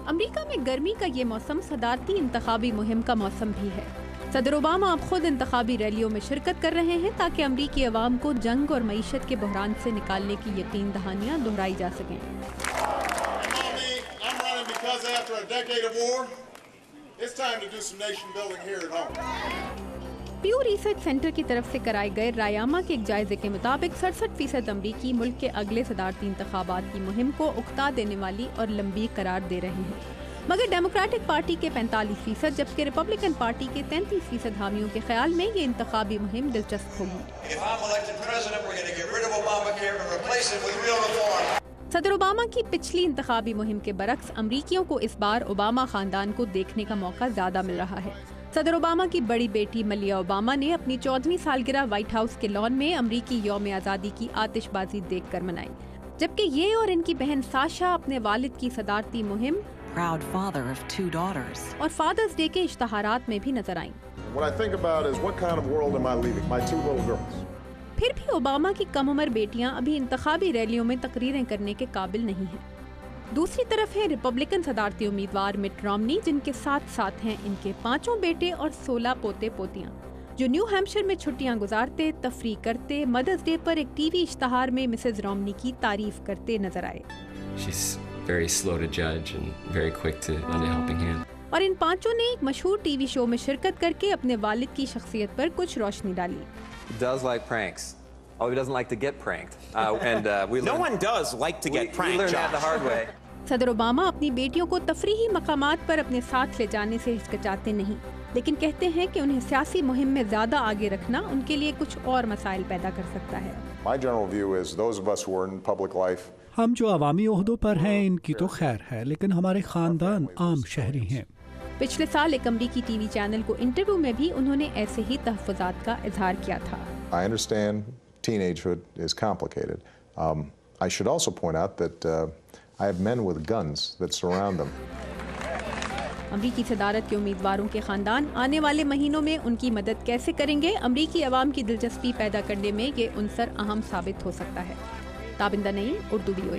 امریکہ میں گرمی کا یہ موسم صدارتی انتخابی مہم کا موسم بھی ہے۔ صدر اوباما اب خود انتخابی ریلیوں میں شرکت کر رہے ہیں تاکہ امریکی عوام کو جنگ اور معیشت کے بحران سے نکالنے کی یقین دہانیاں دہرائی جا سکیں۔ پیو ریسرچ سینٹر کی طرف سے کرائے گئے رائے عامہ کے ایک جائزے کے مطابق 67% امریکی ملک کے اگلے صدارتی انتخابات کی مہم کو اکتا دینے والی اور لمبی قرار دے رہے ہیں، مگر ڈیموکریٹک پارٹی کے 45% جبکہ ریپبلکن پارٹی کے 33% حامیوں کے خیال میں یہ انتخابی مہم دلچسپ ہوگی۔ صدر اوباما کی پچھلی انتخابی مہم کے برعکس امریکیوں کو اس بار اوباما خاندان کو دیکھنے کا موقع زیادہ مل رہا ہے۔ صدر اوباما کی بڑی بیٹی ملیا اوباما نے اپنی 14ویں سالگرہ وائٹ ہاؤس کے لان میں امریکی یوم آزادی کی آتش بازی دیکھ کر منائی، جبکہ یہ اور ان کی بہن ساشا اپنے والد کی صدارتی مہم proud father of 2 daughters اور فادرز ڈے کے اشتہارات میں بھی نظر آئیں۔ What I think about is what kind of world am I leaving my 2 little girls? پھر بھی اوباما کی کم عمر بیٹیاں ابھی انتخابی ریلیوں میں تقریریں کرنے کے قابل نہیں ہیں۔ دوسری طرف ہے ریپبلکن صدارتی امیدوار مٹ رومنی، جن کے ساتھ ساتھ ہیں ان کے 5 بیٹے اور 16 پوتے پوتیاں، جو نیو ہیمپشائر میں چھٹیاں گزارتے، تفریح کرتے، مدرز ڈے پر ایک ٹی وی اشتہار میں مسز رومنی کی تعریف کرتے نظر آئے۔ Very slow to judge and very quick to lend a helping hand. اور ان 5 نے ایک مشہور ٹی وی شو میں شرکت کر کے اپنے والد کی شخصیت پر کچھ روشنی ڈالی۔ He does like pranks. Oh, he doesn't like to get pranked. No one does like to get pranked. We learned that the hard way. صدر اوباما اپنی بیٹیوں کو تفریحی مقامات پر اپنے ساتھ لے جانے سے ہچکچاتے نہیں، لیکن کہتے ہیں کہ انہیں سیاسی مہم میں زیادہ آگے رکھنا ان کے لیے کچھ اور مسائل پیدا کر سکتا ہے۔ My general view is those of us who are in public life ہم جو عوامی عہدوں پر ہیں ان کی تو خیر ہے، لیکن ہمارے خاندان عام شہری ہیں۔ پچھلے سال ایک امریکی ٹی وی چینل کو انٹرویو میں بھی انہوں نے ایسے ہی تحفظات کا اظہار کیا تھا۔ I understand teenagehood is complicated. I should also point out that I have men with guns that surround them. امریکی صدارت کے امیدواروں کے خاندان آنے والے مہینوں میں ان کی مدد کیسے کریں گے، امریکی عوام کی دلچسپی پیدا کرنے میں یہ عنصر اہم ثابت ہو سکتا ہے۔ تابندہ نعیم، اردو VOA۔